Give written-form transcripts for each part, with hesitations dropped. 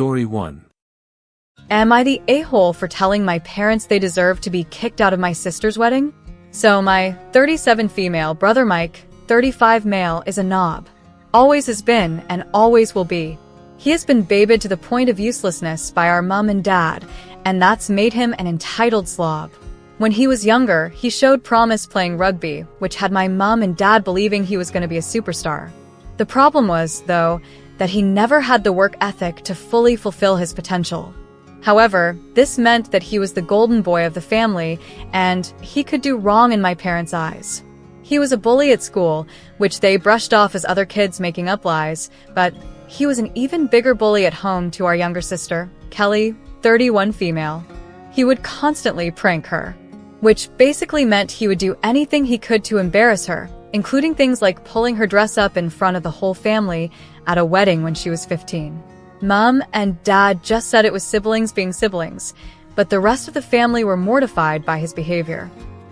Story 1. Am I the a-hole for telling my parents they deserve to be kicked out of my sister's wedding? So my 37 female brother Mike, 35 male, is a knob. Always has been and always will be. He has been babied to the point of uselessness by our mom and dad, and that's made him an entitled slob. When he was younger, he showed promise playing rugby, which had my mom and dad believing he was going to be a superstar. The problem was, though, that he never had the work ethic to fully fulfill his potential. However, this meant that he was the golden boy of the family, and he could do wrong in my parents' eyes. He was a bully at school, which they brushed off as other kids making up lies, but he was an even bigger bully at home to our younger sister, Kelly, 31 female. He would constantly prank her, which basically meant he would do anything he could to embarrass her, including things like pulling her dress up in front of the whole family at a wedding when she was 15. Mom and Dad just said it was siblings being siblings, but the rest of the family were mortified by his behavior.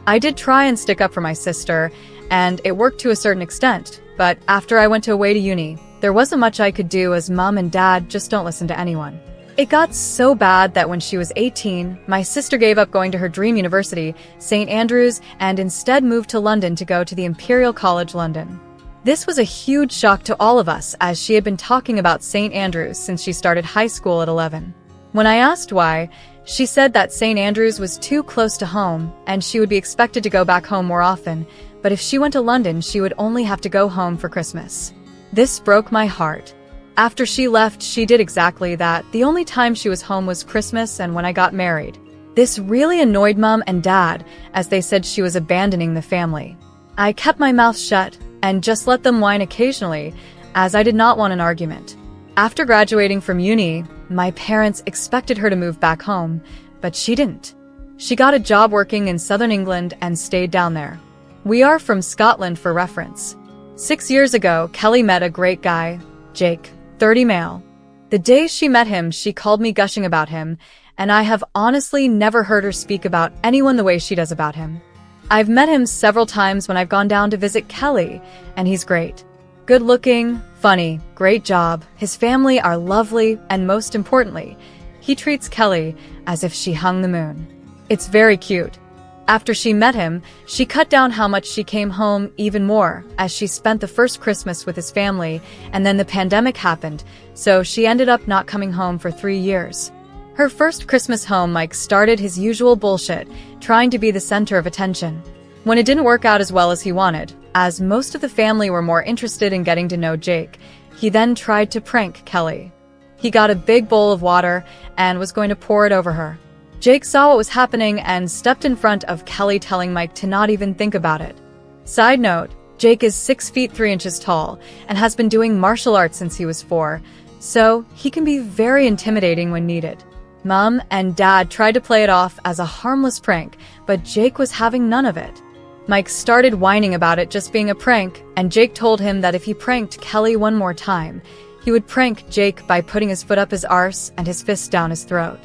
I did try and stick up for my sister, and it worked to a certain extent, but after I went away to uni, there wasn't much I could do as Mom and Dad just don't listen to anyone. It got so bad that when she was 18, my sister gave up going to her dream university, St. Andrews, and instead moved to London to go to the Imperial College London. This was a huge shock to all of us, as she had been talking about St. Andrews since she started high school at 11. When I asked why, she said that St. Andrews was too close to home, and she would be expected to go back home more often, but if she went to London, she would only have to go home for Christmas. This broke my heart. After she left, she did exactly that. The only time she was home was Christmas and when I got married. This really annoyed Mom and Dad, as they said she was abandoning the family. I kept my mouth shut and just let them whine occasionally, as I did not want an argument. After graduating from uni, my parents expected her to move back home, but she didn't. She got a job working in southern England and stayed down there. We are from Scotland for reference. 6 years ago, Kelly met a great guy, Jake, 30 male. The day she met him, she called me gushing about him, and I have honestly never heard her speak about anyone the way she does about him. I've met him several times when I've gone down to visit Kelly, and he's great. Good looking, funny, great job, his family are lovely, and most importantly, he treats Kelly as if she hung the moon. It's very cute. After she met him, she cut down how much she came home even more, as she spent the first Christmas with his family, and then the pandemic happened, so she ended up not coming home for 3 years. Her first Christmas home, Mike started his usual bullshit, trying to be the center of attention. When it didn't work out as well as he wanted, as most of the family were more interested in getting to know Jake, he then tried to prank Kelly. He got a big bowl of water and was going to pour it over her. Jake saw what was happening and stepped in front of Kelly, telling Mike to not even think about it. Side note, Jake is 6 feet 3 inches tall and has been doing martial arts since he was 4, so he can be very intimidating when needed. Mom and Dad tried to play it off as a harmless prank, but Jake was having none of it. Mike started whining about it just being a prank, and Jake told him that if he pranked Kelly one more time, he would prank Jake by putting his foot up his arse and his fist down his throat.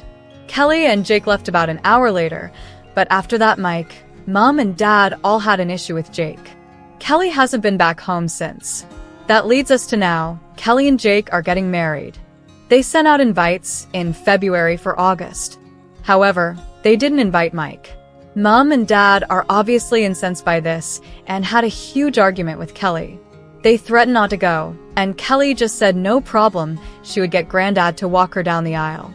Kelly and Jake left about an hour later, but after that, Mike, Mom and Dad all had an issue with Jake. Kelly hasn't been back home since. That leads us to now. Kelly and Jake are getting married. They sent out invites in February for August. However, they didn't invite Mike. Mom and Dad are obviously incensed by this and had a huge argument with Kelly. They threatened not to go, and Kelly just said no problem, she would get Granddad to walk her down the aisle.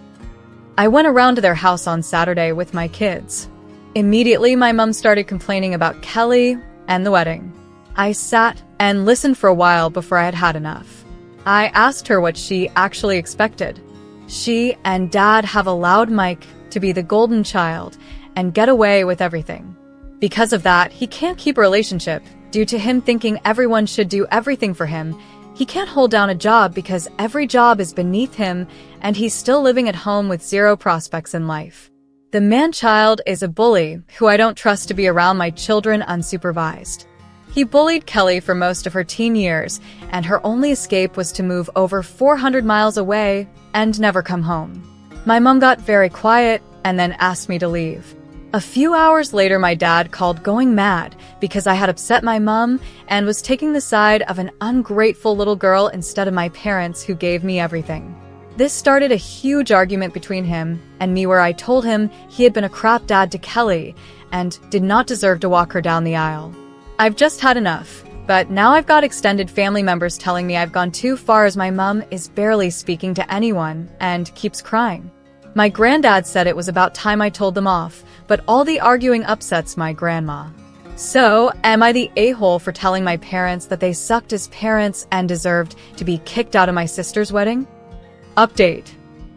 I went around to their house on Saturday with my kids. Immediately, my mom started complaining about Kelly and the wedding. I sat and listened for a while before I had had enough. I asked her what she actually expected. She and Dad have allowed Mike to be the golden child and get away with everything. Because of that, he can't keep a relationship due to him thinking everyone should do everything for him. He can't hold down a job because every job is beneath him, and he's still living at home with 0 prospects in life. The man-child is a bully who I don't trust to be around my children unsupervised. He bullied Kelly for most of her teen years, and her only escape was to move over 400 miles away and never come home. My mom got very quiet and then asked me to leave. A few hours later, my dad called going mad because I had upset my mom and was taking the side of an ungrateful little girl instead of my parents who gave me everything. This started a huge argument between him and me where I told him he had been a crap dad to Kelly and did not deserve to walk her down the aisle. I've just had enough, but now I've got extended family members telling me I've gone too far as my mom is barely speaking to anyone and keeps crying. My granddad said it was about time I told them off, but all the arguing upsets my grandma. So, am I the a-hole for telling my parents that they sucked as parents and deserved to be kicked out of my sister's wedding? Update.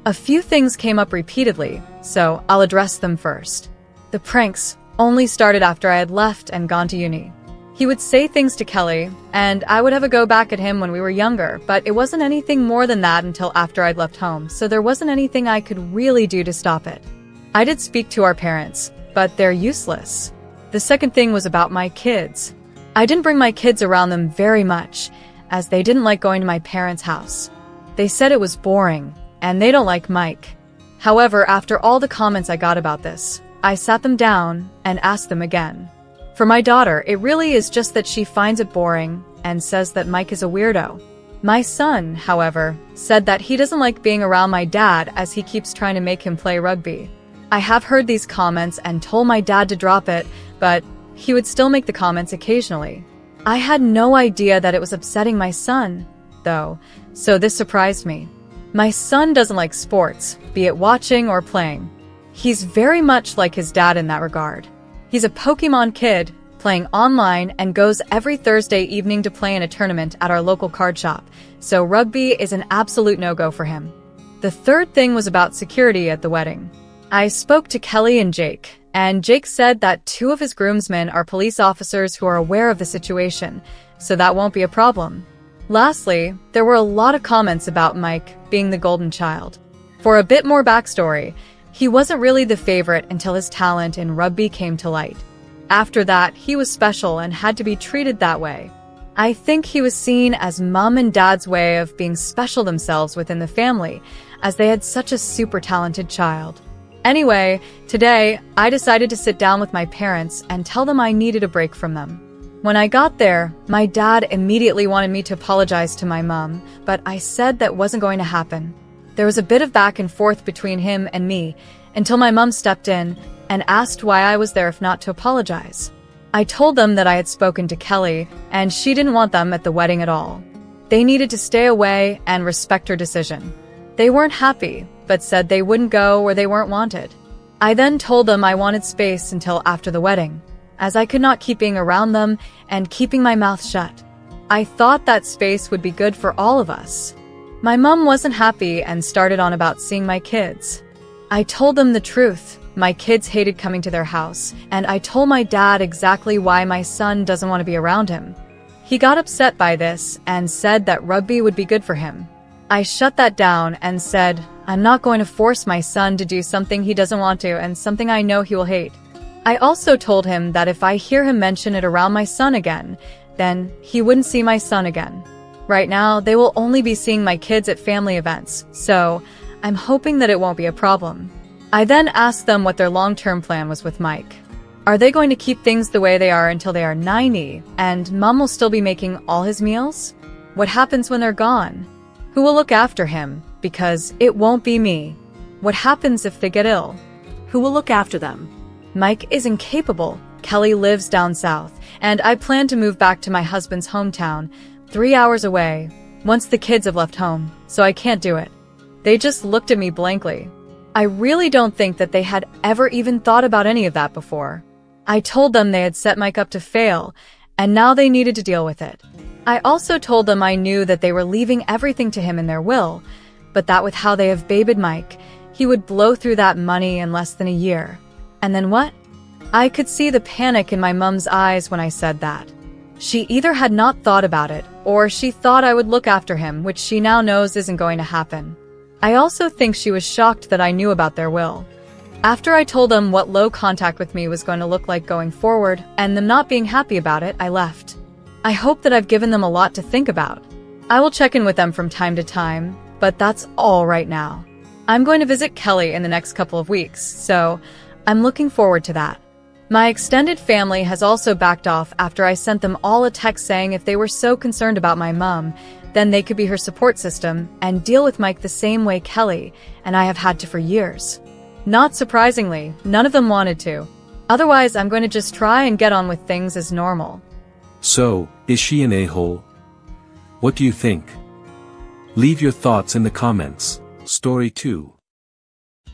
A few things came up repeatedly, so I'll address them first. The pranks only started after I had left and gone to uni. He would say things to Kelly, and I would have a go back at him when we were younger, but it wasn't anything more than that until after I'd left home, so there wasn't anything I could really do to stop it. I did speak to our parents, but they're useless. The second thing was about my kids. I didn't bring my kids around them very much, as they didn't like going to my parents' house. They said it was boring, and they don't like Mike. However, after all the comments I got about this, I sat them down and asked them again. For my daughter, it really is just that she finds it boring and says that Mike is a weirdo. My son, however, said that he doesn't like being around my dad as he keeps trying to make him play rugby. I have heard these comments and told my dad to drop it, but he would still make the comments occasionally. I had no idea that it was upsetting my son, though, so this surprised me. My son doesn't like sports, be it watching or playing. He's very much like his dad in that regard. He's a Pokemon kid, playing online and goes every Thursday evening to play in a tournament at our local card shop, so rugby is an absolute no-go for him. The third thing was about security at the wedding. I spoke to Kelly and Jake, and Jake said that 2 of his groomsmen are police officers who are aware of the situation, so that won't be a problem. Lastly, there were a lot of comments about Mike being the golden child. For a bit more backstory, he wasn't really the favorite until his talent in rugby came to light. After that, he was special and had to be treated that way. I think he was seen as mom and dad's way of being special themselves within the family, as they had such a super talented child. Anyway, today, I decided to sit down with my parents and tell them I needed a break from them. When I got there, my dad immediately wanted me to apologize to my mom, but I said that wasn't going to happen. There was a bit of back and forth between him and me, until my mom stepped in and asked why I was there if not to apologize. I told them that I had spoken to Kelly, and she didn't want them at the wedding at all. They needed to stay away and respect her decision. They weren't happy, but said they wouldn't go where they weren't wanted. I then told them I wanted space until after the wedding, as I could not keep being around them and keeping my mouth shut. I thought that space would be good for all of us. My mom wasn't happy and started on about seeing my kids. I told them the truth. My kids hated coming to their house, and I told my dad exactly why my son doesn't want to be around him. He got upset by this and said that rugby would be good for him. I shut that down and said, I'm not going to force my son to do something he doesn't want to and something I know he will hate. I also told him that if I hear him mention it around my son again, then he wouldn't see my son again. Right now, they will only be seeing my kids at family events, so I'm hoping that it won't be a problem. I then asked them what their long-term plan was with Mike. Are they going to keep things the way they are until they are 90, and Mom will still be making all his meals? What happens when they're gone? Who will look after him? Because it won't be me. What happens if they get ill? Who will look after them? Mike is incapable. Kelly lives down south, and I plan to move back to my husband's hometown, 3 hours away, once the kids have left home, so I can't do it. They just looked at me blankly. I really don't think that they had ever even thought about any of that before. I told them they had set Mike up to fail, and now they needed to deal with it. I also told them I knew that they were leaving everything to him in their will, but that with how they have babied Mike, he would blow through that money in less than a year. And then what? I could see the panic in my mom's eyes when I said that. She either had not thought about it, or she thought I would look after him, which she now knows isn't going to happen. I also think she was shocked that I knew about their will. After I told them what low contact with me was going to look like going forward, and them not being happy about it, I left. I hope that I've given them a lot to think about. I will check in with them from time to time, but that's all right now. I'm going to visit Kelly in the next couple of weeks, so I'm looking forward to that. My extended family has also backed off after I sent them all a text saying if they were so concerned about my mom, Then they could be her support system and deal with Mike the same way Kelly and I have had to for years. Not surprisingly, none of them wanted to. Otherwise, I'm going to just try and get on with things as normal. So, is she an a-hole? What do you think? Leave your thoughts in the comments. Story 2.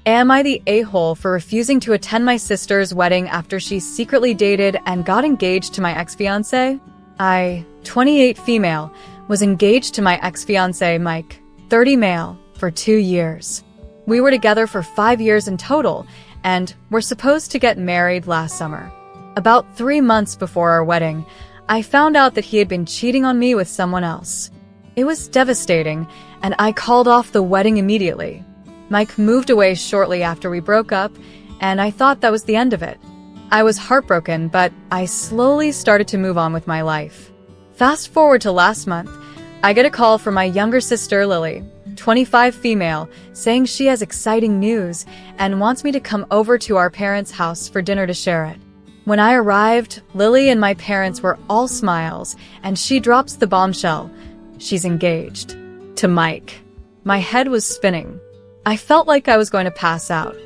Am I the a-hole for refusing to attend my sister's wedding after she secretly dated and got engaged to my ex-fiancé? I, 28 female, was engaged to my ex-fiancé Mike, 30 male, for 2 years. We were together for 5 years in total, and were supposed to get married last summer. About 3 months before our wedding, I found out that he had been cheating on me with someone else. It was devastating, and I called off the wedding immediately. Mike moved away shortly after we broke up, and I thought that was the end of it. I was heartbroken, but I slowly started to move on with my life. Fast forward to last month, I get a call from my younger sister Lily, 25 female, saying she has exciting news and wants me to come over to our parents' house for dinner to share it. When I arrived, Lily and my parents were all smiles, and she drops the bombshell. She's engaged. To Mike. My head was spinning. I felt like I was going to pass out.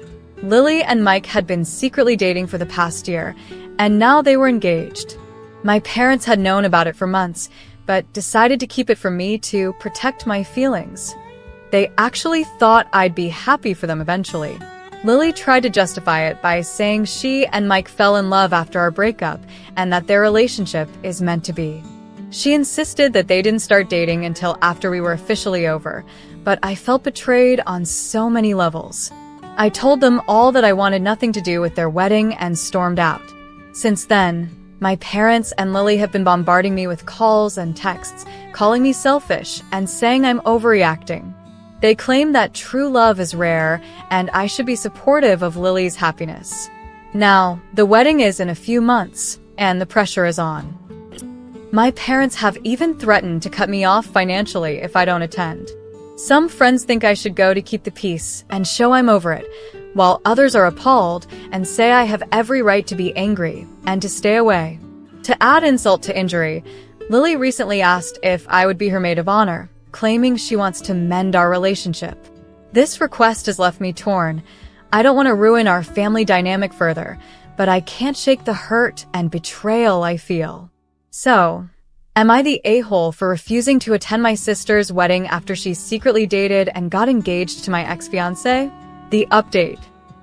Lily and Mike had been secretly dating for the past year, and now they were engaged. My parents had known about it for months, but decided to keep it from me to protect my feelings. They actually thought I'd be happy for them eventually. Lily tried to justify it by saying she and Mike fell in love after our breakup and that their relationship is meant to be. She insisted that they didn't start dating until after we were officially over, but I felt betrayed on so many levels. I told them all that I wanted nothing to do with their wedding and stormed out. Since then, my parents and Lily have been bombarding me with calls and texts, calling me selfish and saying I'm overreacting. They claim that true love is rare and I should be supportive of Lily's happiness. Now, the wedding is in a few months, and the pressure is on. My parents have even threatened to cut me off financially if I don't attend. Some friends think I should go to keep the peace and show I'm over it, while others are appalled and say I have every right to be angry and to stay away. To add insult to injury, Lily recently asked if I would be her maid of honor, claiming she wants to mend our relationship. This request has left me torn. I don't want to ruin our family dynamic further, but I can't shake the hurt and betrayal I feel. So, am I the a-hole for refusing to attend my sister's wedding after she secretly dated and got engaged to my ex-fiancé? The update.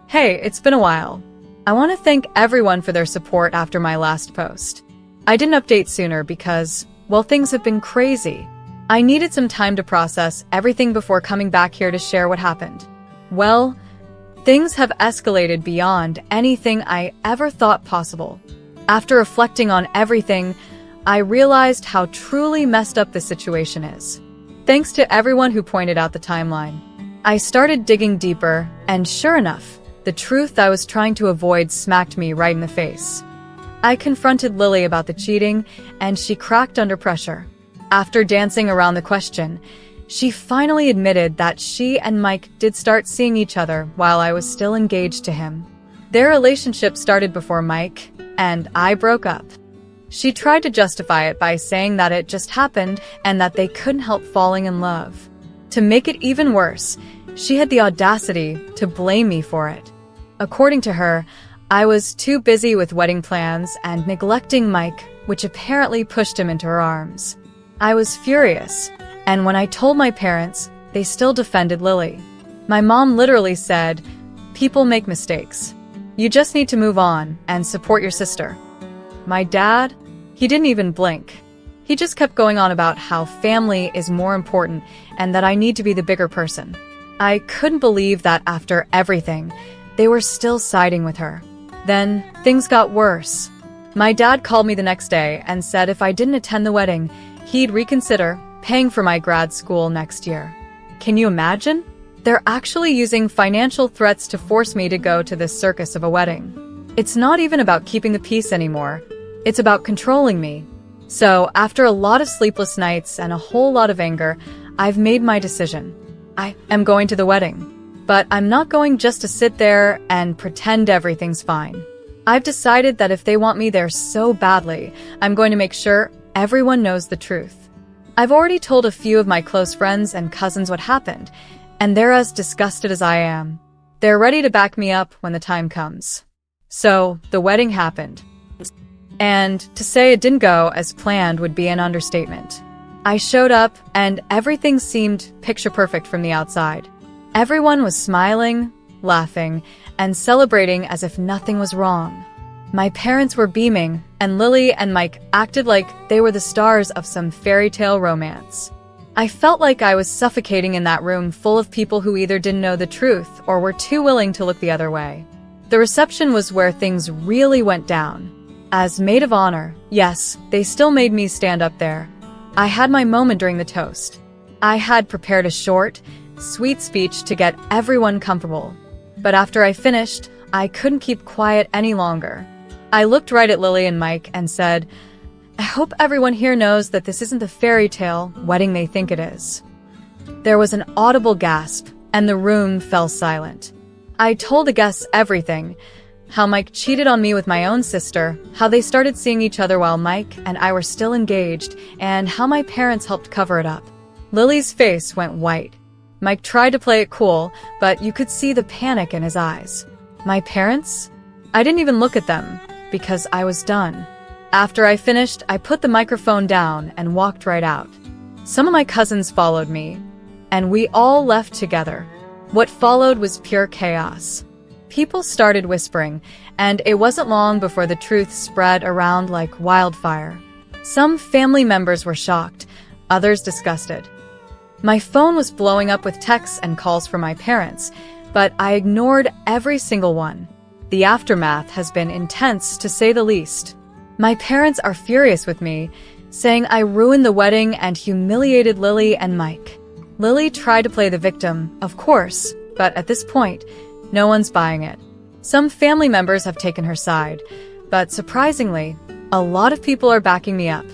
Hey, it's been a while. I want to thank everyone for their support after my last post. I didn't update sooner because, well, things have been crazy. I needed some time to process everything before coming back here to share what happened. Well, things have escalated beyond anything I ever thought possible. After reflecting on everything, I realized how truly messed up the situation is. Thanks to everyone who pointed out the timeline. I started digging deeper, and sure enough, the truth I was trying to avoid smacked me right in the face. I confronted Lily about the cheating, and she cracked under pressure. After dancing around the question, she finally admitted that she and Mike did start seeing each other while I was still engaged to him. Their relationship started before Mike, and I broke up. She tried to justify it by saying that it just happened and that they couldn't help falling in love. To make it even worse, she had the audacity to blame me for it. According to her, I was too busy with wedding plans and neglecting Mike, which apparently pushed him into her arms. I was furious, and when I told my parents, they still defended Lily. My mom literally said, "People make mistakes. You just need to move on and support your sister." My dad, he didn't even blink. He just kept going on about how family is more important and that I need to be the bigger person. I couldn't believe that after everything, they were still siding with her. Then, things got worse. My dad called me the next day and said if I didn't attend the wedding, he'd reconsider paying for my grad school next year. Can you imagine? They're actually using financial threats to force me to go to this circus of a wedding. It's not even about keeping the peace anymore. It's about controlling me. So, after a lot of sleepless nights and a whole lot of anger, I've made my decision. I am going to the wedding. But I'm not going just to sit there and pretend everything's fine. I've decided that if they want me there so badly, I'm going to make sure everyone knows the truth. I've already told a few of my close friends and cousins what happened, and they're as disgusted as I am. They're ready to back me up when the time comes. So, the wedding happened. And to say it didn't go as planned would be an understatement. I showed up, and everything seemed picture-perfect from the outside. Everyone was smiling, laughing, and celebrating as if nothing was wrong. My parents were beaming, and Lily and Mike acted like they were the stars of some fairy tale romance. I felt like I was suffocating in that room full of people who either didn't know the truth or were too willing to look the other way. The reception was where things really went down. As maid of honor, yes, they still made me stand up there. I had my moment during the toast. I had prepared a short, sweet speech to get everyone comfortable. But after I finished, I couldn't keep quiet any longer. I looked right at Lily and Mike and said, I hope everyone here knows that this isn't the fairy tale wedding they think it is. There was an audible gasp, and the room fell silent. I told the guests everything. How Mike cheated on me with my own sister, how they started seeing each other while Mike and I were still engaged, and how my parents helped cover it up. Lily's face went white. Mike tried to play it cool, but you could see the panic in his eyes. My parents? I didn't even look at them, because I was done. After I finished, I put the microphone down and walked right out. Some of my cousins followed me, and we all left together. What followed was pure chaos. People started whispering, and it wasn't long before the truth spread around like wildfire. Some family members were shocked, others disgusted. My phone was blowing up with texts and calls from my parents, but I ignored every single one. The aftermath has been intense, to say the least. My parents are furious with me, saying I ruined the wedding and humiliated Lily and Mike. Lily tried to play the victim, of course, but at this point, no one's buying it. Some family members have taken her side, but surprisingly, a lot of people are backing me up.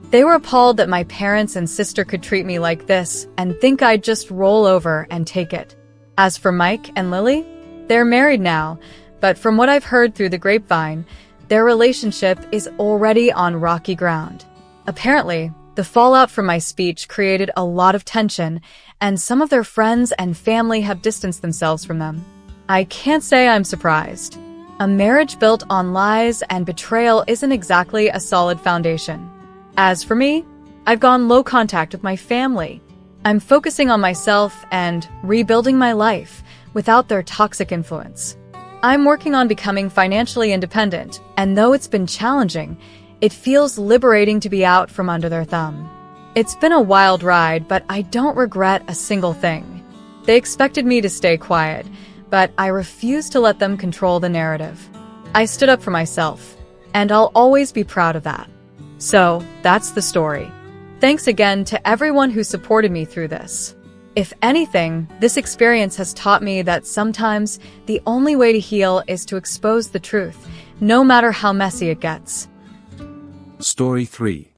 They were appalled that my parents and sister could treat me like this and think I'd just roll over and take it. As for Mike and Lily, they're married now, but from what I've heard through the grapevine, their relationship is already on rocky ground. Apparently, the fallout from my speech created a lot of tension, and some of their friends and family have distanced themselves from them. I can't say I'm surprised. A marriage built on lies and betrayal isn't exactly a solid foundation. As for me, I've gone low contact with my family. I'm focusing on myself and rebuilding my life without their toxic influence. I'm working on becoming financially independent, and though it's been challenging, it feels liberating to be out from under their thumb. It's been a wild ride, but I don't regret a single thing. They expected me to stay quiet, but I refused to let them control the narrative. I stood up for myself, and I'll always be proud of that. So, that's the story. Thanks again to everyone who supported me through this. If anything, this experience has taught me that sometimes the only way to heal is to expose the truth, no matter how messy it gets. Story 3.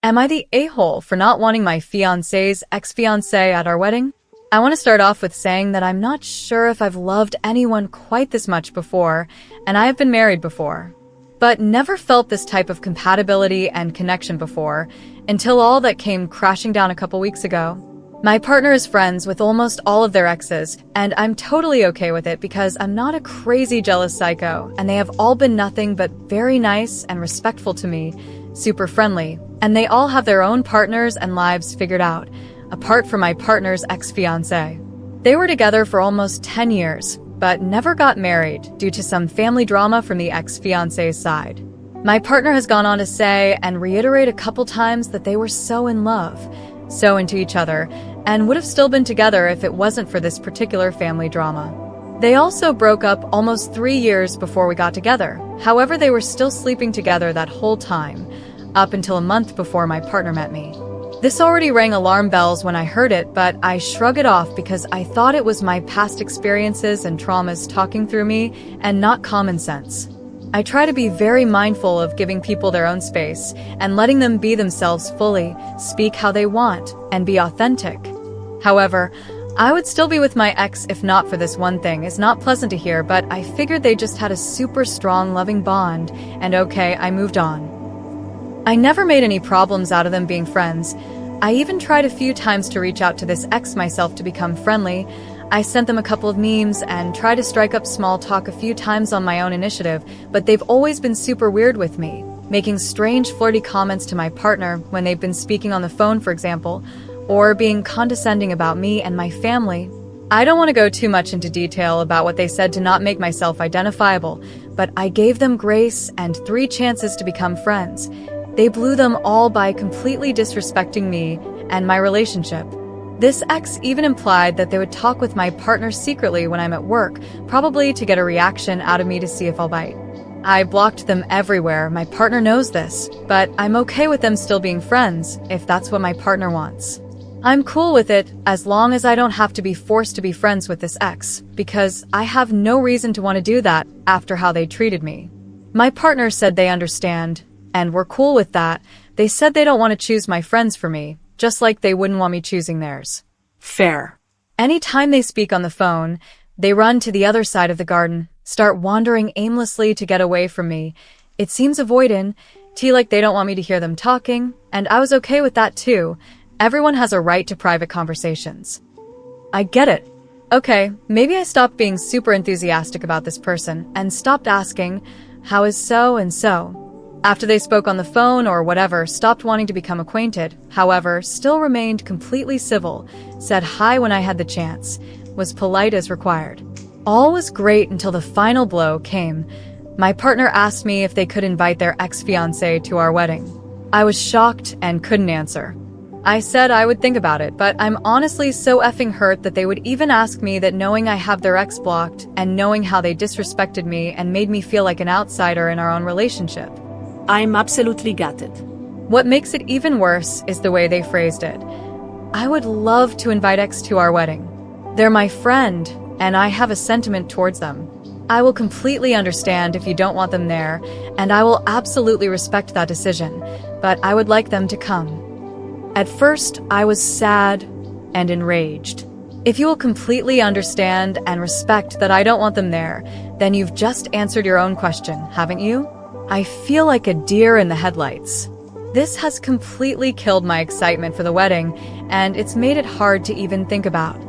Am I the a-hole for not wanting my fiancé's ex-fiancé at our wedding? I want to start off with saying that I'm not sure if I've loved anyone quite this much before, and I have been married before, but never felt this type of compatibility and connection before, until all that came crashing down a couple weeks ago. My partner is friends with almost all of their exes, and I'm totally okay with it because I'm not a crazy jealous psycho, and they have all been nothing but very nice and respectful to me, super friendly, and they all have their own partners and lives figured out, apart from my partner's ex-fiancé. They were together for almost 10 years, but never got married due to some family drama from the ex-fiancé's side. My partner has gone on to say and reiterate a couple times that they were so in love, so into each other, and would have still been together if it wasn't for this particular family drama. They also broke up almost 3 years before we got together. However, they were still sleeping together that whole time, up until a month before my partner met me. This already rang alarm bells when I heard it, but I shrug it off because I thought it was my past experiences and traumas talking through me and not common sense. I try to be very mindful of giving people their own space and letting them be themselves fully, speak how they want, and be authentic. However, I would still be with my ex if not for this one thing. It's not pleasant to hear, but I figured they just had a super strong, loving bond, and okay, I moved on. I never made any problems out of them being friends, I even tried a few times to reach out to this ex myself to become friendly. I sent them a couple of memes and tried to strike up small talk a few times on my own initiative, but they've always been super weird with me, making strange flirty comments to my partner when they've been speaking on the phone, for example, or being condescending about me and my family. I don't want to go too much into detail about what they said to not make myself identifiable, but I gave them grace and 3 chances to become friends. They blew them all by completely disrespecting me and my relationship. This ex even implied that they would talk with my partner secretly when I'm at work, probably to get a reaction out of me to see if I'll bite. I blocked them everywhere. My partner knows this, but I'm okay with them still being friends if that's what my partner wants. I'm cool with it as long as I don't have to be forced to be friends with this ex, because I have no reason to want to do that after how they treated me. My partner said they understand, and we're cool with that. They said they don't want to choose my friends for me, just like they wouldn't want me choosing theirs. Fair. Anytime they speak on the phone, they run to the other side of the garden, start wandering aimlessly to get away from me. It seems avoidant, like they don't want me to hear them talking, and I was okay with that too. Everyone has a right to private conversations. I get it. Okay, maybe I stopped being super enthusiastic about this person and stopped asking, how is so and so? After they spoke on the phone or whatever, stopped wanting to become acquainted, however, still remained completely civil, said hi when I had the chance, was polite as required. All was great until the final blow came. My partner asked me if they could invite their ex-fiancé to our wedding. I was shocked and couldn't answer. I said I would think about it, but I'm honestly so effing hurt that they would even ask me that, knowing I have their ex blocked and knowing how they disrespected me and made me feel like an outsider in our own relationship. I'm absolutely gutted. What makes it even worse is the way they phrased it. I would love to invite ex to our wedding. They're my friend, and I have a sentiment towards them. I will completely understand if you don't want them there, and I will absolutely respect that decision, but I would like them to come. At first, I was sad and enraged. If you will completely understand and respect that I don't want them there, then you've just answered your own question, haven't you? I feel like a deer in the headlights. This has completely killed my excitement for the wedding, and it's made it hard to even think about.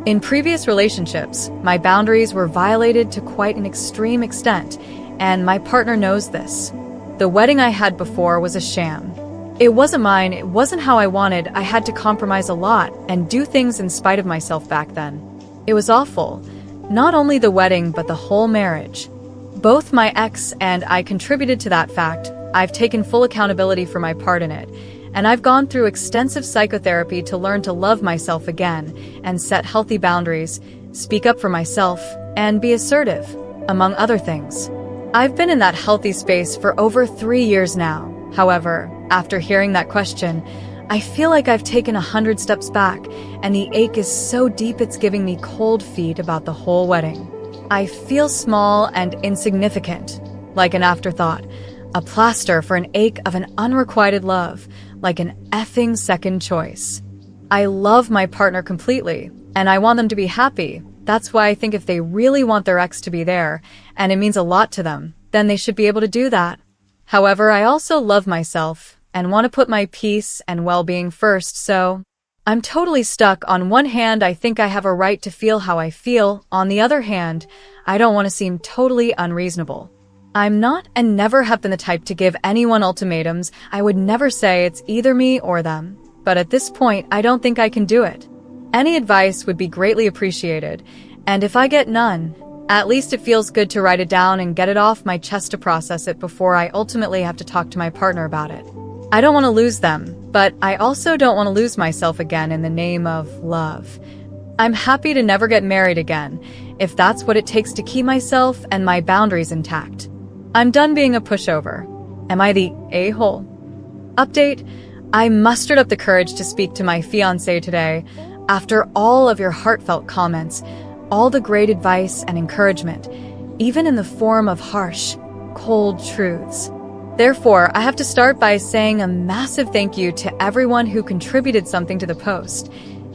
In previous relationships, my boundaries were violated to quite an extreme extent, and my partner knows this. The wedding I had before was a sham. It wasn't mine, it wasn't how I wanted. I had to compromise a lot and do things in spite of myself back then. It was awful. Not only the wedding, but the whole marriage. Both my ex and I contributed to that fact. I've taken full accountability for my part in it, and I've gone through extensive psychotherapy to learn to love myself again and set healthy boundaries, speak up for myself, and be assertive, among other things. I've been in that healthy space for over 3 years now. However, after hearing that question, I feel like I've taken 100 steps back, and the ache is so deep it's giving me cold feet about the whole wedding. I feel small and insignificant, like an afterthought, a plaster for an ache of an unrequited love, like an effing second choice. I love my partner completely, and I want them to be happy. That's why I think if they really want their ex to be there, and it means a lot to them, then they should be able to do that. However, I also love myself and want to put my peace and well-being first, so I'm totally stuck. On one hand, I think I have a right to feel how I feel. On the other hand, I don't want to seem totally unreasonable. I'm not and never have been the type to give anyone ultimatums. I would never say it's either me or them. But at this point, I don't think I can do it. Any advice would be greatly appreciated, and if I get none, at least it feels good to write it down and get it off my chest to process it before I ultimately have to talk to my partner about it. I don't want to lose them, but I also don't want to lose myself again in the name of love. I'm happy to never get married again, if that's what it takes to keep myself and my boundaries intact. I'm done being a pushover. Am I the a-hole? Update: I mustered up the courage to speak to my fiancé today. After all of your heartfelt comments, all the great advice and encouragement, even in the form of harsh, cold truths. Therefore, I have to start by saying a massive thank you to everyone who contributed something to the post.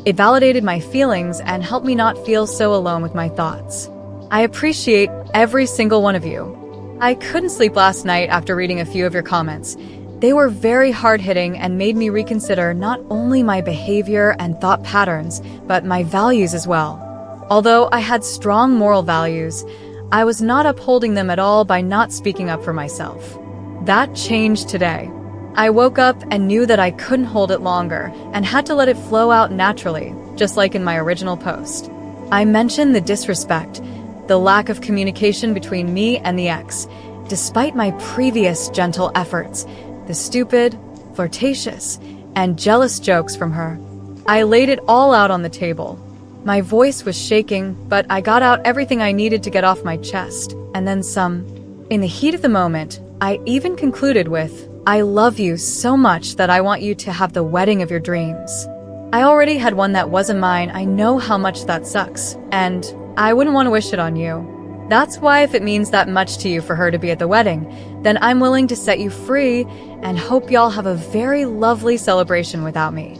It validated my feelings and helped me not feel so alone with my thoughts. I appreciate every single one of you. I couldn't sleep last night after reading a few of your comments. They were very hard-hitting and made me reconsider not only my behavior and thought patterns, but my values as well. Although I had strong moral values, I was not upholding them at all by not speaking up for myself. That changed today. I woke up and knew that I couldn't hold it longer and had to let it flow out naturally, just like in my original post. I mentioned the disrespect, the lack of communication between me and the ex, despite my previous gentle efforts, the stupid, flirtatious, and jealous jokes from her. I laid it all out on the table. My voice was shaking, but I got out everything I needed to get off my chest, and then some. In the heat of the moment, I even concluded with, "I love you so much that I want you to have the wedding of your dreams." I already had one that wasn't mine. I know how much that sucks, and I wouldn't want to wish it on you. That's why if it means that much to you for her to be at the wedding, then I'm willing to set you free and hope y'all have a very lovely celebration without me.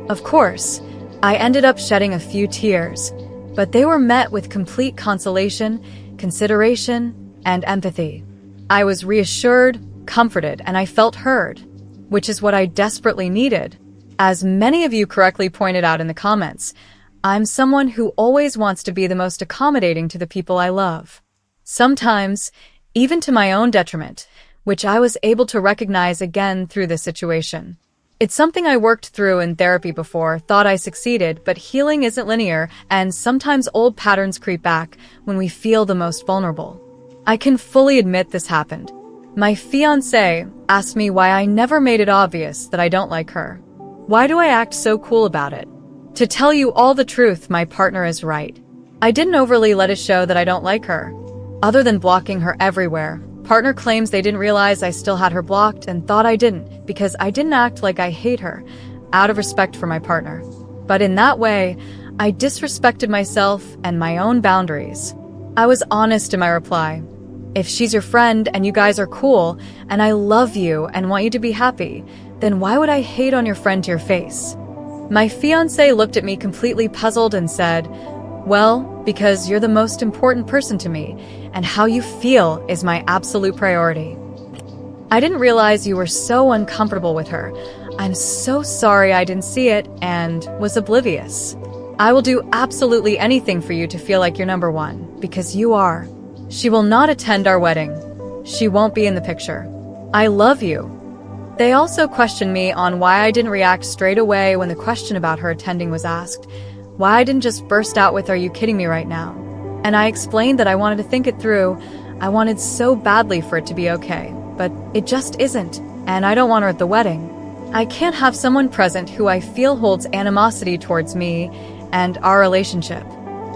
Of course, I ended up shedding a few tears, but they were met with complete consolation, consideration, and empathy. I was reassured, comforted, and I felt heard, which is what I desperately needed. As many of you correctly pointed out in the comments, I'm someone who always wants to be the most accommodating to the people I love. Sometimes, even to my own detriment, which I was able to recognize again through this situation. It's something I worked through in therapy before, thought I succeeded, but healing isn't linear, and sometimes old patterns creep back when we feel the most vulnerable. I can fully admit this happened. My fiancé asked me why I never made it obvious that I don't like her. Why do I act so cool about it? To tell you all the truth, my partner is right. I didn't overly let it show that I don't like her. Other than blocking her everywhere, partner claims they didn't realize I still had her blocked and thought I didn't because I didn't act like I hate her, out of respect for my partner. But in that way, I disrespected myself and my own boundaries. I was honest in my reply. If she's your friend and you guys are cool, and I love you and want you to be happy, then why would I hate on your friend to your face? My fiancé looked at me completely puzzled and said, "Well, because you're the most important person to me, and how you feel is my absolute priority." I didn't realize you were so uncomfortable with her. I'm so sorry I didn't see it and was oblivious. I will do absolutely anything for you to feel like you're number one, because you are. She will not attend our wedding. She won't be in the picture. I love you. They also questioned me on why I didn't react straight away when the question about her attending was asked, why I didn't just burst out with, "Are you kidding me right now?" And I explained that I wanted to think it through. I wanted so badly for it to be okay, but it just isn't, and I don't want her at the wedding. I can't have someone present who I feel holds animosity towards me and our relationship.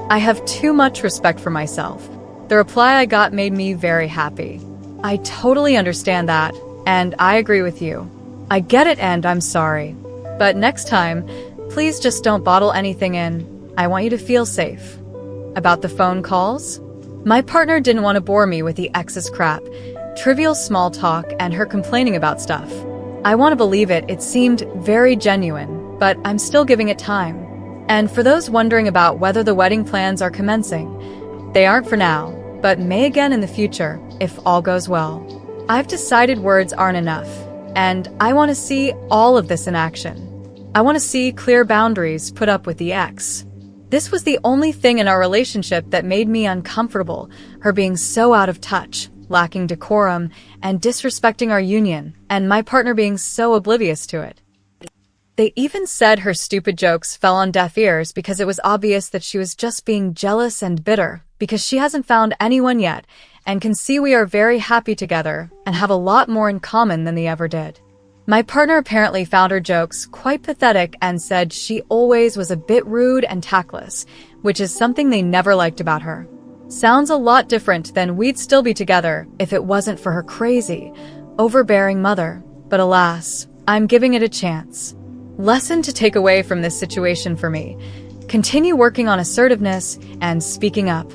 I have too much respect for myself. The reply I got made me very happy. I totally understand that, and I agree with you. I get it and I'm sorry. But next time, please just don't bottle anything in. I want you to feel safe. About the phone calls? My partner didn't want to bore me with the ex's crap, trivial small talk, and her complaining about stuff. I want to believe it. It seemed very genuine, but I'm still giving it time. And for those wondering about whether the wedding plans are commencing, they aren't for now, but may again in the future, if all goes well. I've decided words aren't enough, and I want to see all of this in action. I want to see clear boundaries put up with the ex. This was the only thing in our relationship that made me uncomfortable, her being so out of touch, lacking decorum, and disrespecting our union, and my partner being so oblivious to it. They even said her stupid jokes fell on deaf ears because it was obvious that she was just being jealous and bitter because she hasn't found anyone yet and can see we are very happy together and have a lot more in common than they ever did. My partner apparently found her jokes quite pathetic and said she always was a bit rude and tactless, which is something they never liked about her. Sounds a lot different than we'd still be together if it wasn't for her crazy, overbearing mother, but alas, I'm giving it a chance. Lesson to take away from this situation for me: continue working on assertiveness and speaking up.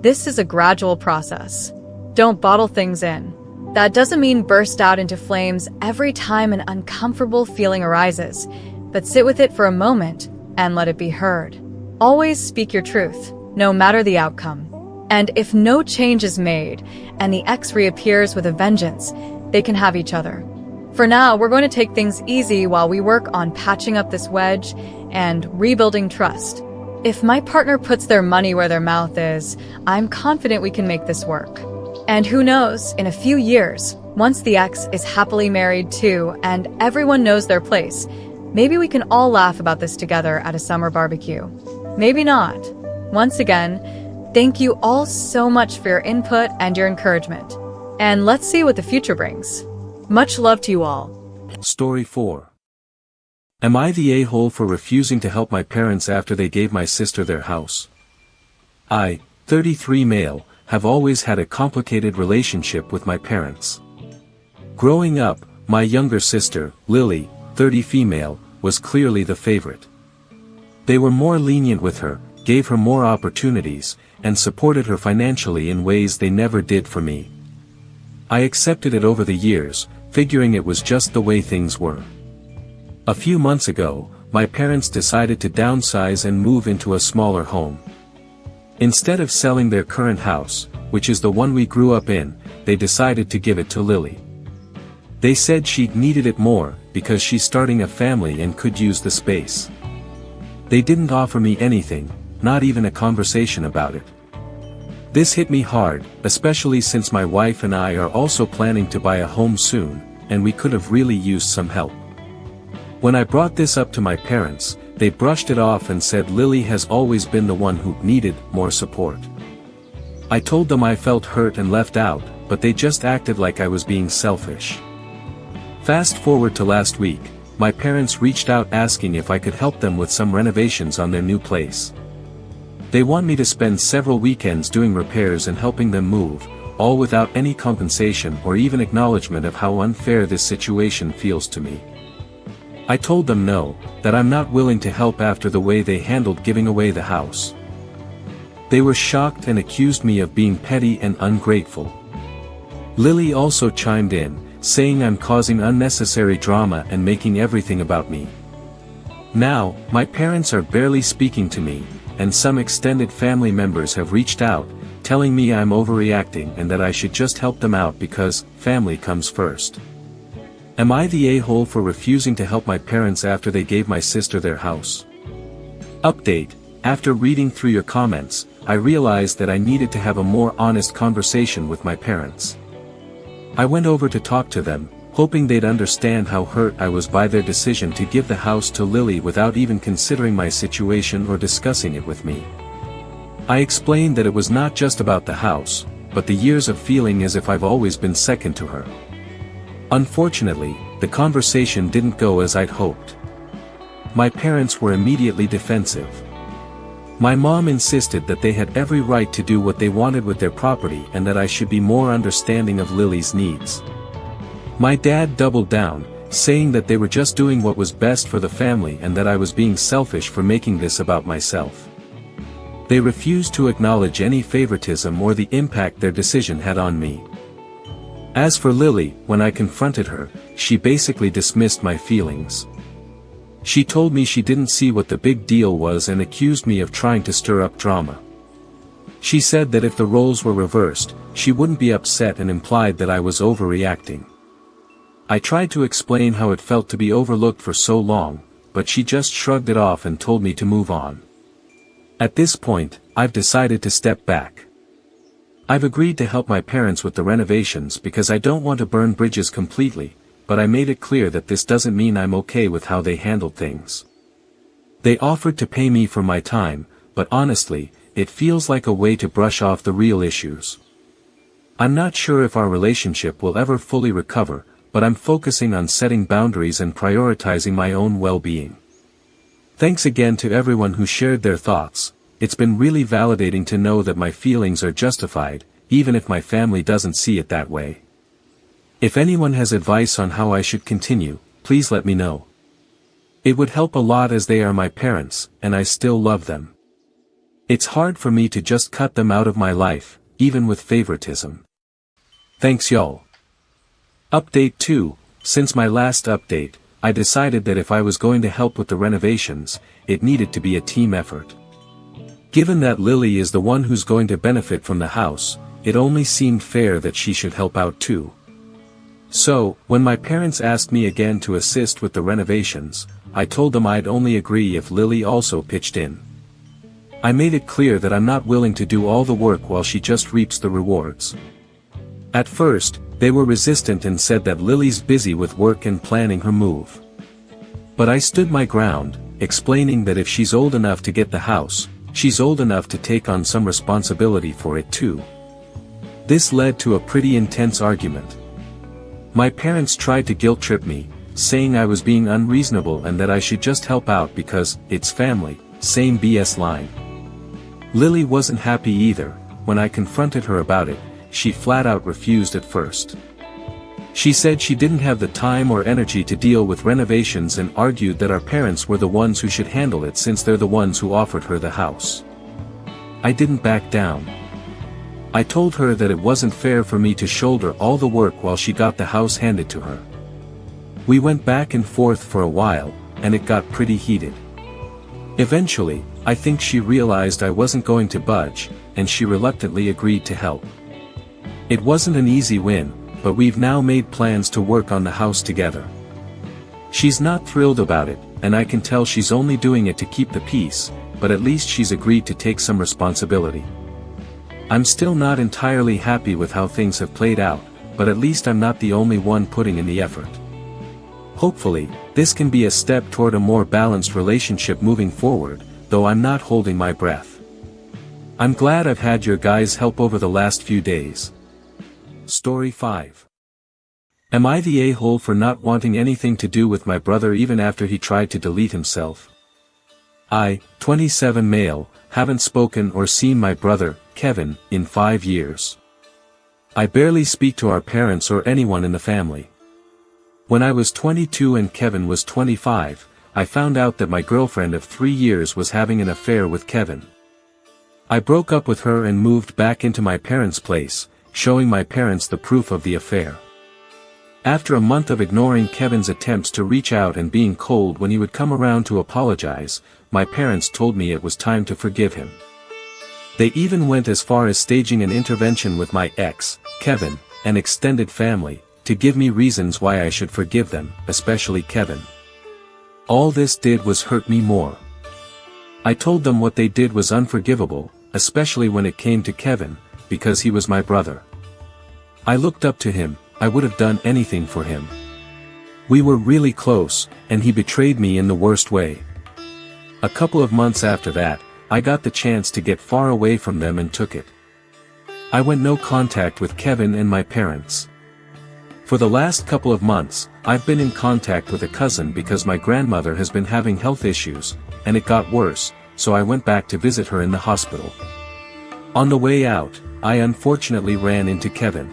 This is a gradual process. Don't bottle things in. That doesn't mean burst out into flames every time an uncomfortable feeling arises, but sit with it for a moment and let it be heard. Always speak your truth, no matter the outcome. And if no change is made and the ex reappears with a vengeance, they can have each other. For now, we're going to take things easy while we work on patching up this wedge and rebuilding trust. If my partner puts their money where their mouth is, I'm confident we can make this work. And who knows, in a few years, once the ex is happily married too and everyone knows their place, maybe we can all laugh about this together at a summer barbecue. Maybe not. Once again, thank you all so much for your input and your encouragement. And let's see what the future brings. Much love to you all. Story 4. Am I the a-hole for refusing to help my parents after they gave my sister their house? I, 33 male, have always had a complicated relationship with my parents. Growing up, my younger sister, Lily, 30 female, was clearly the favorite. They were more lenient with her, gave her more opportunities, and supported her financially in ways they never did for me. I accepted it over the years, figuring it was just the way things were. A few months ago, my parents decided to downsize and move into a smaller home. Instead of selling their current house, which is the one we grew up in, they decided to give it to Lily. They said she needed it more, because she's starting a family and could use the space. They didn't offer me anything, not even a conversation about it. This hit me hard, especially since my wife and I are also planning to buy a home soon, and we could have really used some help. When I brought this up to my parents, they brushed it off and said Lily has always been the one who needed more support. I told them I felt hurt and left out, but they just acted like I was being selfish. Fast forward to last week, my parents reached out asking if I could help them with some renovations on their new place. They want me to spend several weekends doing repairs and helping them move, all without any compensation or even acknowledgement of how unfair this situation feels to me. I told them no, that I'm not willing to help after the way they handled giving away the house. They were shocked and accused me of being petty and ungrateful. Lily also chimed in, saying I'm causing unnecessary drama and making everything about me. Now, my parents are barely speaking to me, and some extended family members have reached out, telling me I'm overreacting and that I should just help them out because family comes first. Am I the a-hole for refusing to help my parents after they gave my sister their house? Update: after reading through your comments, I realized that I needed to have a more honest conversation with my parents. I went over to talk to them, hoping they'd understand how hurt I was by their decision to give the house to Lily without even considering my situation or discussing it with me. I explained that it was not just about the house, but the years of feeling as if I've always been second to her. Unfortunately, the conversation didn't go as I'd hoped. My parents were immediately defensive. My mom insisted that they had every right to do what they wanted with their property and that I should be more understanding of Lily's needs. My dad doubled down, saying that they were just doing what was best for the family and that I was being selfish for making this about myself. They refused to acknowledge any favoritism or the impact their decision had on me. As for Lily, when I confronted her, she basically dismissed my feelings. She told me she didn't see what the big deal was and accused me of trying to stir up drama. She said that if the roles were reversed, she wouldn't be upset and implied that I was overreacting. I tried to explain how it felt to be overlooked for so long, but she just shrugged it off and told me to move on. At this point, I've decided to step back. I've agreed to help my parents with the renovations because I don't want to burn bridges completely, but I made it clear that this doesn't mean I'm okay with how they handled things. They offered to pay me for my time, but honestly, it feels like a way to brush off the real issues. I'm not sure if our relationship will ever fully recover, but I'm focusing on setting boundaries and prioritizing my own well-being. Thanks again to everyone who shared their thoughts. It's been really validating to know that my feelings are justified, even if my family doesn't see it that way. If anyone has advice on how I should continue, please let me know. It would help a lot as they are my parents, and I still love them. It's hard for me to just cut them out of my life, even with favoritism. Thanks y'all. Update 2. Since my last update, I decided that if I was going to help with the renovations, it needed to be a team effort. Given that Lily is the one who's going to benefit from the house, it only seemed fair that she should help out too. So, when my parents asked me again to assist with the renovations, I told them I'd only agree if Lily also pitched in. I made it clear that I'm not willing to do all the work while she just reaps the rewards. At first, they were resistant and said that Lily's busy with work and planning her move. But I stood my ground, explaining that if she's old enough to get the house, she's old enough to take on some responsibility for it too. This led to a pretty intense argument. My parents tried to guilt-trip me, saying I was being unreasonable and that I should just help out because it's family, same BS line. Lily wasn't happy either. When I confronted her about it, she flat out refused at first. She said she didn't have the time or energy to deal with renovations and argued that our parents were the ones who should handle it since they're the ones who offered her the house. I didn't back down. I told her that it wasn't fair for me to shoulder all the work while she got the house handed to her. We went back and forth for a while, and it got pretty heated. Eventually, I think she realized I wasn't going to budge, and she reluctantly agreed to help. It wasn't an easy win, but we've now made plans to work on the house together. She's not thrilled about it, and I can tell she's only doing it to keep the peace, but at least she's agreed to take some responsibility. I'm still not entirely happy with how things have played out, but at least I'm not the only one putting in the effort. Hopefully, this can be a step toward a more balanced relationship moving forward, though I'm not holding my breath. I'm glad I've had your guys' help over the last few days. Story 5. Am I the a-hole for not wanting anything to do with my brother even after he tried to delete himself? I, 27 male, haven't spoken or seen my brother, Kevin, in 5 years. I barely speak to our parents or anyone in the family. When I was 22 and Kevin was 25, I found out that my girlfriend of 3 years was having an affair with Kevin. I broke up with her and moved back into my parents' place, showing my parents the proof of the affair. After a month of ignoring Kevin's attempts to reach out and being cold when he would come around to apologize, my parents told me it was time to forgive him. They even went as far as staging an intervention with my ex, Kevin, and extended family, to give me reasons why I should forgive them, especially Kevin. All this did was hurt me more. I told them what they did was unforgivable, especially when it came to Kevin, because he was my brother. I looked up to him, I would have done anything for him. We were really close, and he betrayed me in the worst way. A couple of months after that, I got the chance to get far away from them and took it. I went no contact with Kevin and my parents. For the last couple of months, I've been in contact with a cousin because my grandmother has been having health issues, and it got worse, so I went back to visit her in the hospital. On the way out, I unfortunately ran into Kevin.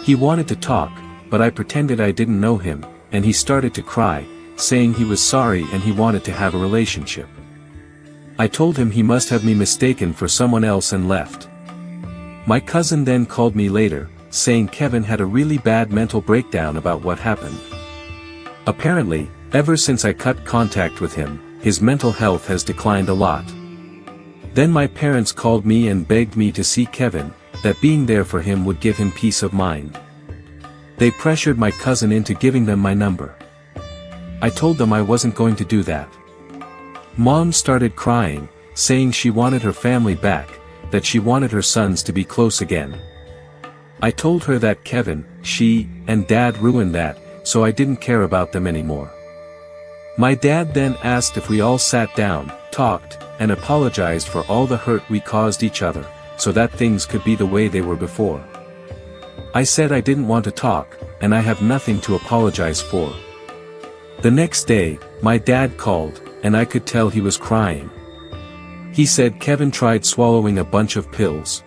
He wanted to talk, but I pretended I didn't know him, and he started to cry, saying he was sorry and he wanted to have a relationship. I told him he must have me mistaken for someone else and left. My cousin then called me later, saying Kevin had a really bad mental breakdown about what happened. Apparently, ever since I cut contact with him, his mental health has declined a lot. Then my parents called me and begged me to see Kevin, that being there for him would give him peace of mind. They pressured my cousin into giving them my number. I told them I wasn't going to do that. Mom started crying, saying she wanted her family back, that she wanted her sons to be close again. I told her that Kevin, she, and Dad ruined that, so I didn't care about them anymore. My dad then asked if we all sat down, talked, and apologized for all the hurt we caused each other, so that things could be the way they were before. I said I didn't want to talk, and I have nothing to apologize for. The next day, my dad called, and I could tell he was crying. He said Kevin tried swallowing a bunch of pills.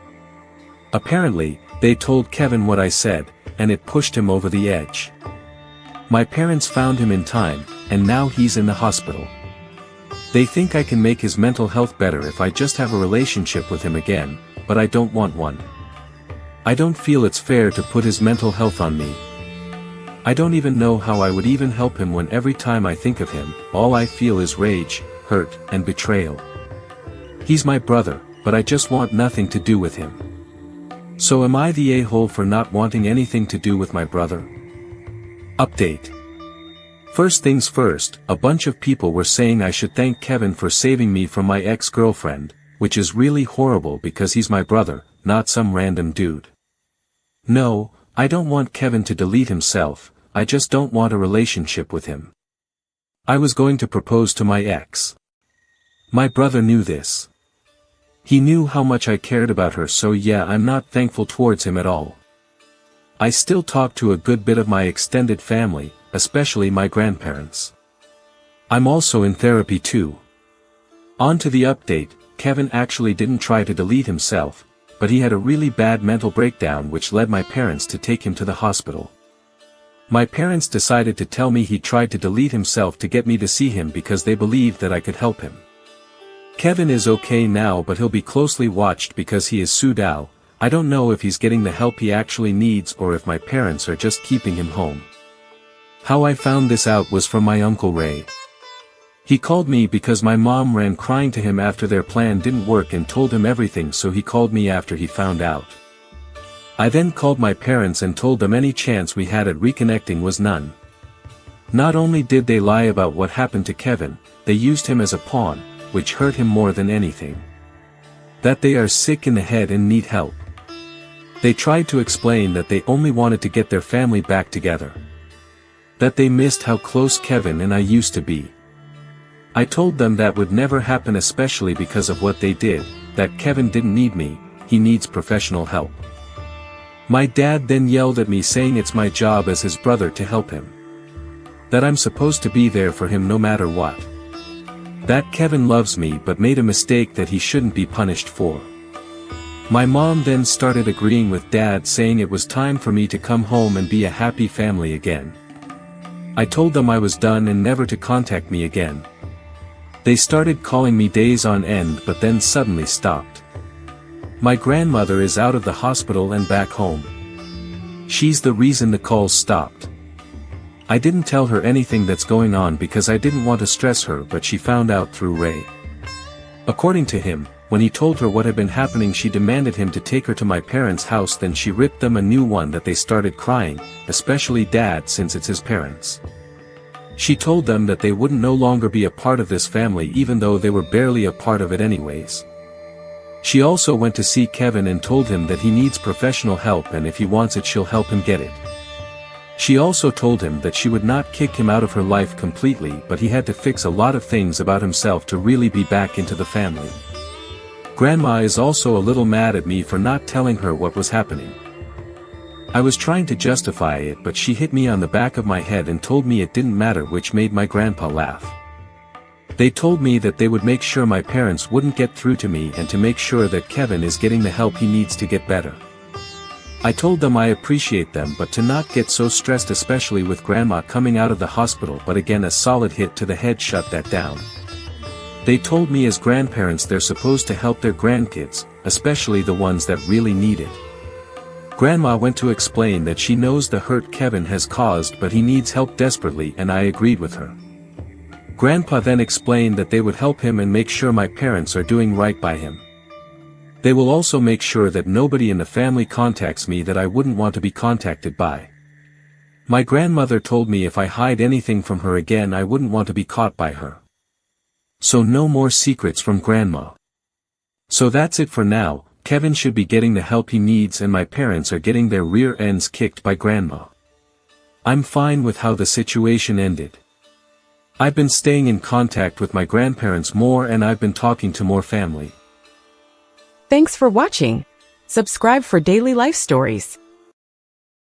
Apparently, they told Kevin what I said, and it pushed him over the edge. My parents found him in time, and now he's in the hospital. They think I can make his mental health better if I just have a relationship with him again, but I don't want one. I don't feel it's fair to put his mental health on me. I don't even know how I would even help him when every time I think of him, all I feel is rage, hurt, and betrayal. He's my brother, but I just want nothing to do with him. So am I the a-hole for not wanting anything to do with my brother? Update. First things first, a bunch of people were saying I should thank Kevin for saving me from my ex-girlfriend, which is really horrible because he's my brother, not some random dude. No, I don't want Kevin to delete himself, I just don't want a relationship with him. I was going to propose to my ex. My brother knew this. He knew how much I cared about her, so yeah, I'm not thankful towards him at all. I still talk to a good bit of my extended family, especially my grandparents. I'm also in therapy too. On to the update, Kevin actually didn't try to delete himself, but he had a really bad mental breakdown which led my parents to take him to the hospital. My parents decided to tell me he tried to delete himself to get me to see him because they believed that I could help him. Kevin is okay now, but he'll be closely watched because he is sued out. I don't know if he's getting the help he actually needs or if my parents are just keeping him home. How I found this out was from my Uncle Ray. He called me because my mom ran crying to him after their plan didn't work and told him everything, so he called me after he found out. I then called my parents and told them any chance we had at reconnecting was none. Not only did they lie about what happened to Kevin, they used him as a pawn, which hurt him more than anything. That they are sick in the head and need help. They tried to explain that they only wanted to get their family back together. That they missed how close Kevin and I used to be. I told them that would never happen, especially because of what they did, that Kevin didn't need me, he needs professional help. My dad then yelled at me saying it's my job as his brother to help him. That I'm supposed to be there for him no matter what. That Kevin loves me but made a mistake that he shouldn't be punished for. My mom then started agreeing with Dad, saying it was time for me to come home and be a happy family again. I told them I was done and never to contact me again. They started calling me days on end but then suddenly stopped. My grandmother is out of the hospital and back home. She's the reason the calls stopped. I didn't tell her anything that's going on because I didn't want to stress her, but she found out through Ray. According to him, when he told her what had been happening, she demanded him to take her to my parents' house, then she ripped them a new one that they started crying, especially Dad since it's his parents. She told them that they wouldn't no longer be a part of this family even though they were barely a part of it anyways. She also went to see Kevin and told him that he needs professional help and if he wants it she'll help him get it. She also told him that she would not kick him out of her life completely, but he had to fix a lot of things about himself to really be back into the family. Grandma is also a little mad at me for not telling her what was happening. I was trying to justify it, but she hit me on the back of my head and told me it didn't matter, which made my grandpa laugh. They told me that they would make sure my parents wouldn't get through to me and to make sure that Kevin is getting the help he needs to get better. I told them I appreciate them but to not get so stressed, especially with Grandma coming out of the hospital, but again a solid hit to the head shut that down. They told me as grandparents they're supposed to help their grandkids, especially the ones that really need it. Grandma went to explain that she knows the hurt Kevin has caused but he needs help desperately, and I agreed with her. Grandpa then explained that they would help him and make sure my parents are doing right by him. They will also make sure that nobody in the family contacts me that I wouldn't want to be contacted by. My grandmother told me if I hide anything from her again I wouldn't want to be caught by her. So no more secrets from Grandma. So that's it for now. Kevin should be getting the help he needs and my parents are getting their rear ends kicked by Grandma. I'm fine with how the situation ended. I've been staying in contact with my grandparents more and I've been talking to more family. Thanks for watching. Subscribe for daily life stories.